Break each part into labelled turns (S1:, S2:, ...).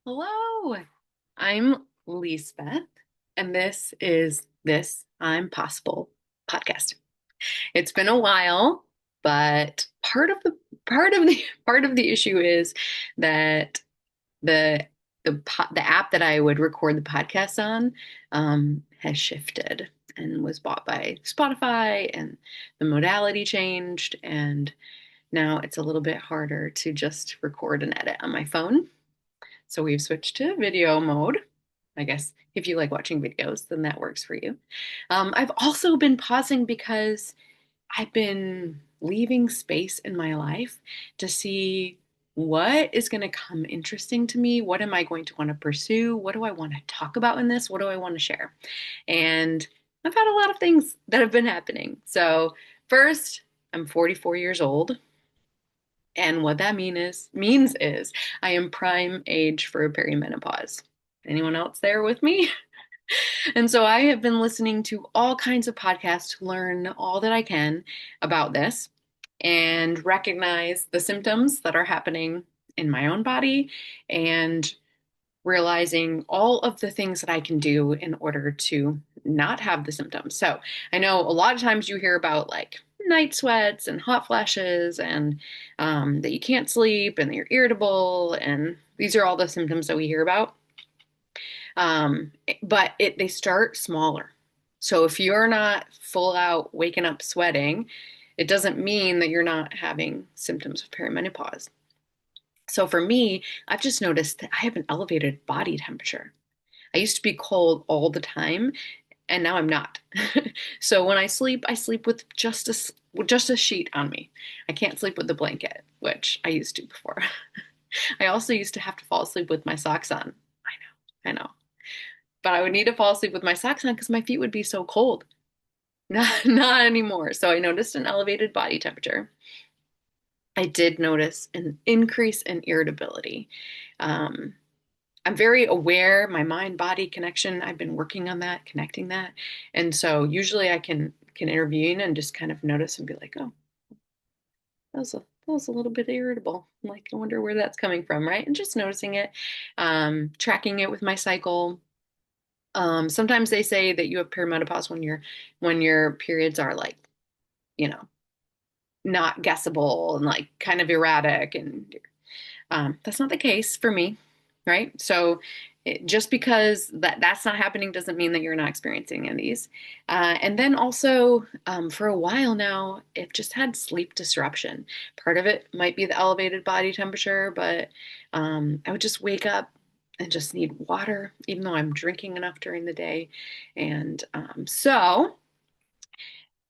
S1: Hello, I'm Lisbeth, and this is This I'm Possible podcast. It's been a while, but part of the issue is that the the app that I would record the podcast on has shifted and was bought by Spotify, and the modality changed, and now it's a little bit harder to just record and edit on my phone. So we've switched to video mode. I guess if you like watching videos, then that works for you. I've also been pausing because I've been leaving space in my life to see what is going to come interesting to me. What am I going to want to pursue? What do I want to talk about in this? What do I want to share? And I've had a lot of things that have been happening. So, first, I'm 44 years old. And what that means is I am prime age for perimenopause. Anyone else there with me? And so I have been listening to all kinds of podcasts to learn all that I can about this and recognize the symptoms that are happening in my own body and realizing all of the things that I can do in order to not have the symptoms. So I know a lot of times you hear about like night sweats and hot flashes and that you can't sleep and that you're irritable. And these are all the symptoms that we hear about. Um, but they start smaller. So if you're not full out waking up sweating, it doesn't mean that you're not having symptoms of perimenopause. So for me, I've just noticed that I have an elevated body temperature. I used to be cold all the time, and now I'm not. So when I sleep with just a sheet on me. I can't sleep with a blanket, which I used to before. I also used to have to fall asleep with my socks on. I know. But I would need to fall asleep with my socks on because my feet would be so cold. Not anymore. So I noticed an elevated body temperature. I did notice an increase in irritability. Um, I'm very aware, my mind body connection. I've been working on that, connecting that. And so usually I can intervene and just kind of notice and be like, oh, that was a little bit irritable. Like, I wonder where that's coming from, right? And just noticing it, tracking it with my cycle. Sometimes they say that you have perimenopause when your periods are like, you know, not guessable and like kind of erratic, and that's not the case for me, right? So just because that's not happening doesn't mean that you're not experiencing any of these. And then also, for a while now, I've just had sleep disruption. Part of it might be the elevated body temperature, but I would just wake up and just need water, even though I'm drinking enough during the day. And so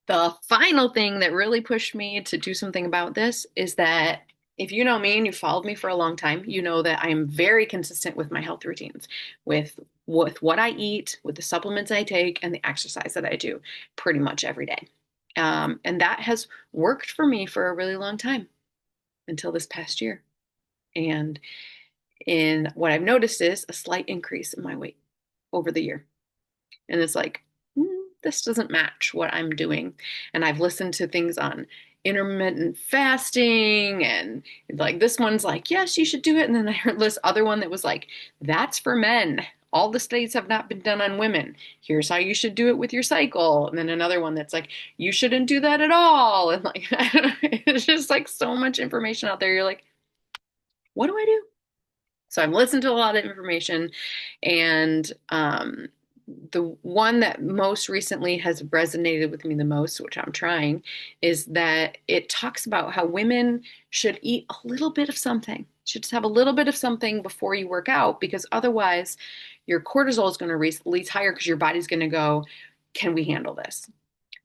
S1: the final thing that really pushed me to do something about this is that if you know me and you followed me for a long time, you know that I'm very consistent with my health routines, with what I eat, with the supplements I take, and the exercise that I do pretty much every day. And that has worked for me for a really long time until this past year. And in what I've noticed is a slight increase in my weight over the year. And it's like, this doesn't match what I'm doing. And I've listened to things on intermittent fasting, and like this one's like, yes, you should do it. And then I heard this other one that was like, that's for men. All the studies have not been done on women. Here's how you should do it with your cycle. And then another one that's like, you shouldn't do that at all. And like, it's just like so much information out there. You're like, what do I do? So I've listened to a lot of information, and the one that most recently has resonated with me the most, which I'm trying, is that it talks about how women should eat a little bit of something. Should just have a little bit of something before you work out, because otherwise your cortisol is going to release higher because your body's going to go, can we handle this?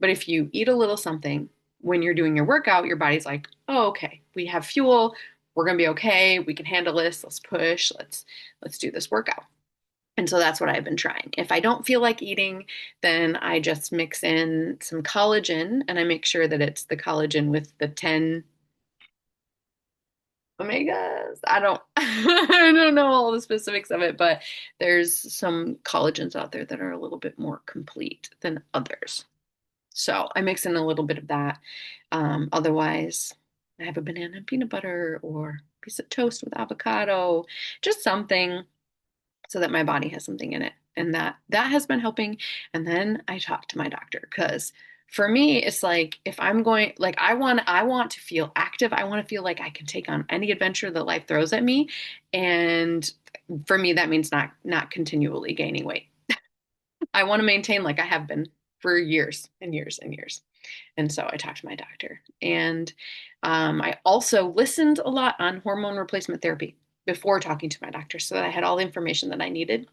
S1: But if you eat a little something when you're doing your workout, your body's like, oh, okay, we have fuel. We're going to be okay. We can handle this. Let's push. Let's do this workout. And so that's what I've been trying. If I don't feel like eating, then I just mix in some collagen, and I make sure that it's the collagen with the 10 omegas. I don't I don't know all the specifics of it, but there's some collagens out there that are a little bit more complete than others. So I mix in a little bit of that. Otherwise, I have a banana and peanut butter or a piece of toast with avocado, just something. so that my body has something in it. And that has been helping. And then I talk to my doctor because for me, it's like if I'm going like I want to feel active. I want to feel like I can take on any adventure that life throws at me. And for me, that means not continually gaining weight. I want to maintain like I have been for years and years and years. And so I talked to my doctor. And I also listened a lot on hormone replacement therapy before talking to my doctor so that I had all the information that I needed.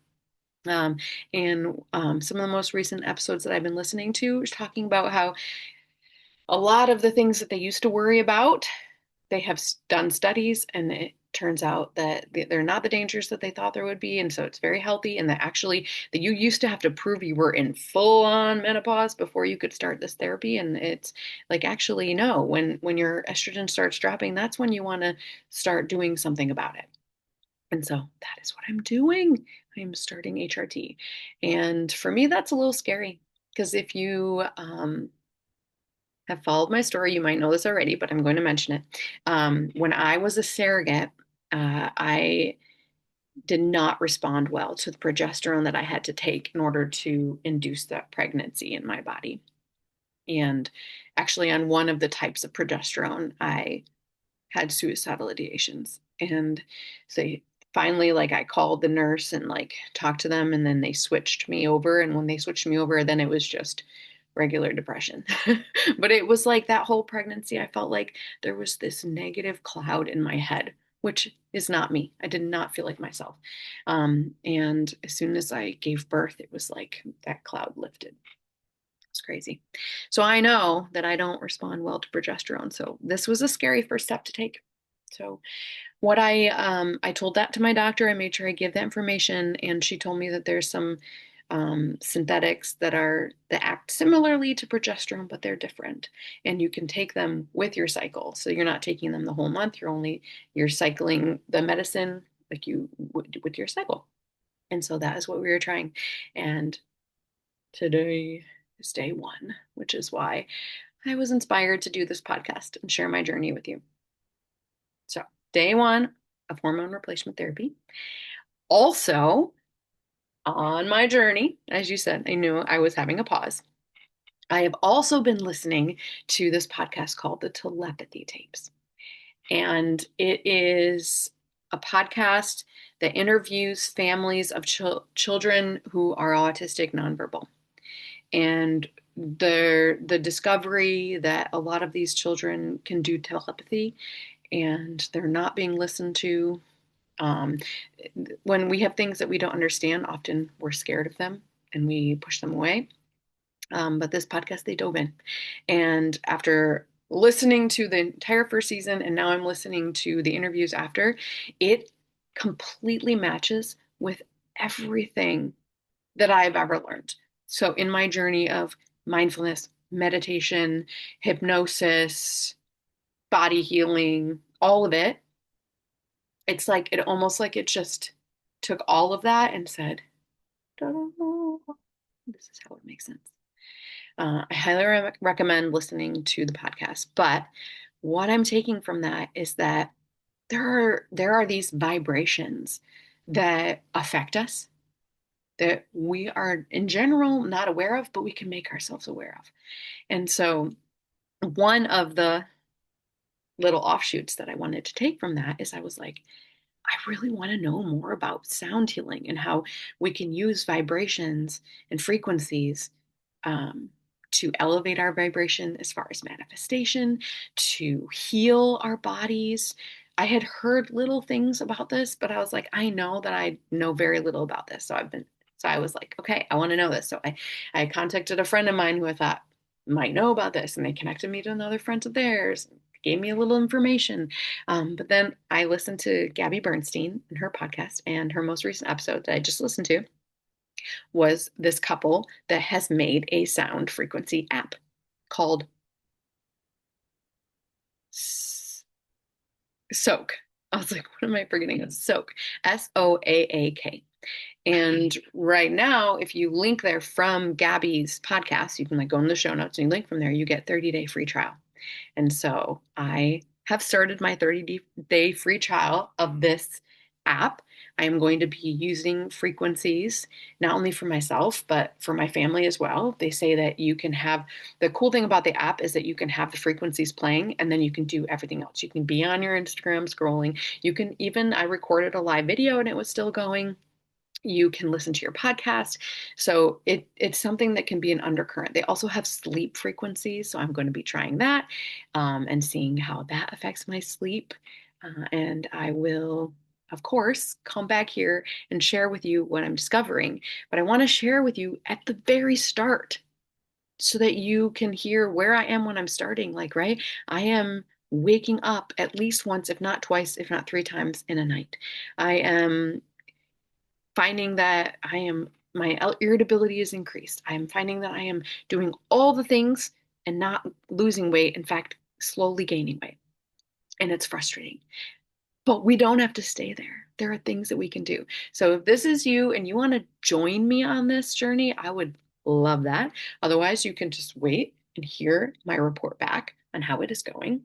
S1: Um, and some of the most recent episodes that I've been listening to is talking about how a lot of the things that they used to worry about, they have done studies and it turns out that they're not the dangers that they thought there would be. And so it's very healthy. And that actually, that you used to have to prove you were in full on menopause before you could start this therapy. And it's like, actually, no, when your estrogen starts dropping, that's when you want to start doing something about it. And so that is what I'm doing. I'm starting HRT. And for me, that's a little scary because if you have followed my story, you might know this already, but I'm going to mention it. When I was a surrogate, I did not respond well to the progesterone that I had to take in order to induce that pregnancy in my body. And actually, on one of the types of progesterone, I had suicidal ideations. And so finally, like, I called the nurse and like talked to them, and then they switched me over. And when they switched me over, then it was just regular depression. But it was like that whole pregnancy, I felt like there was this negative cloud in my head, which is not me. I did not feel like myself. And as soon as I gave birth, it was like that cloud lifted. It's crazy. So I know that I don't respond well to progesterone. So this was a scary first step to take. So what I told that to my doctor. I made sure I give that information, and she told me that there's some synthetics that act similarly to progesterone, but they're different, and you can take them with your cycle. So you're not taking them the whole month. You're cycling the medicine like you would with your cycle. And so that is what we were trying. And today is day one, which is why I was inspired to do this podcast and share my journey with you. So, day one of hormone replacement therapy. Also, on my journey, as you said, I knew I was having a pause. I have also been listening to this podcast called The Telepathy Tapes. And it is a podcast that interviews families of children who are autistic nonverbal. And the discovery that a lot of these children can do telepathy and they're not being listened to. Um, when we have things that we don't understand, often we're scared of them and we push them away. But this podcast, they dove in. And after listening to the entire first season, and now I'm listening to the interviews after, it completely matches with everything that I've ever learned. So in my journey of mindfulness, meditation, hypnosis, body healing, all of it, it's like it almost like it just took all of that and said, this is how it makes sense. I highly recommend listening to the podcast. But what I'm taking from that is that there are these vibrations that affect us that we are in general not aware of, but we can make ourselves aware of. And so one of the little offshoots that I wanted to take from that is I was like, I really want to know more about sound healing and how we can use vibrations and frequencies um, to elevate our vibration as far as manifestation, to heal our bodies. I had heard little things about this, but I was like, I know that I know very little about this. So I was like, okay, I want to know this. So I contacted a friend of mine who I thought might know about this, and they connected me to another friend of theirs, gave me a little information. But then I listened to Gabby Bernstein and her podcast, and her most recent episode that I just listened to was this couple that has made a sound frequency app called Soak. I was like, what am I forgetting? It's Soak, Soaak. And right now, if you link there from Gabby's podcast, you can like go in the show notes and you link from there, you get 30-day free trial. And so I have started my 30-day free trial of this app, I am going to be using frequencies not only for myself, but for my family as well. They say that you can have the cool thing about the app is that you can have the frequencies playing and then you can do everything else. You can be on your Instagram scrolling. You can even, I recorded a live video and it was still going. You can listen to your podcast. So it's something that can be an undercurrent. They also have sleep frequencies. So I'm going to be trying that and seeing how that affects my sleep. And I will, of course, come back here and share with you what I'm discovering. But I want to share with you at the very start so that you can hear where I am when I'm starting. Like, right? I am waking up at least once, if not twice, if not three times in a night. I am finding that my irritability is increased. I am finding that I am doing all the things and not losing weight. In fact, slowly gaining weight. And it's frustrating. But we don't have to stay there. There are things that we can do. So if this is you and you want to join me on this journey, I would love that. Otherwise, you can just wait and hear my report back on how it is going.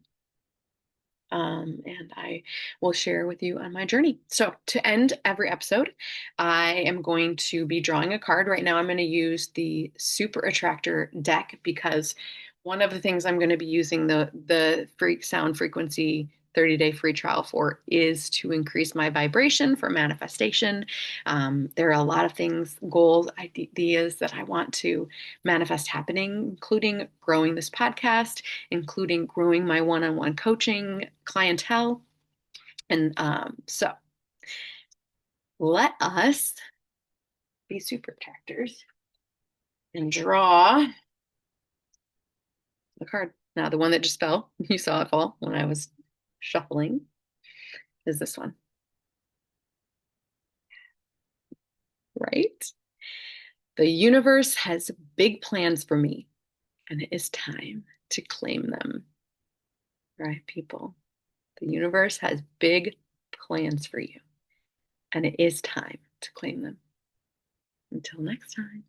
S1: And I will share with you on my journey. So, to end every episode, I am going to be drawing a card. Right now, I'm going to use the Super Attractor deck because one of the things I'm going to be using the Freak Sound Frequency 30-day free trial for is to increase my vibration for manifestation. There are a lot of things, goals, ideas that I want to manifest happening, including growing this podcast, including growing my one-on-one coaching clientele. And so let us be super attractors and draw the card. Now, the one that just fell, you saw it fall when I was shuffling, is this one, right? The universe has big plans for me, and it is time to claim them. Right, people? The universe has big plans for you, and it is time to claim them. Until next time.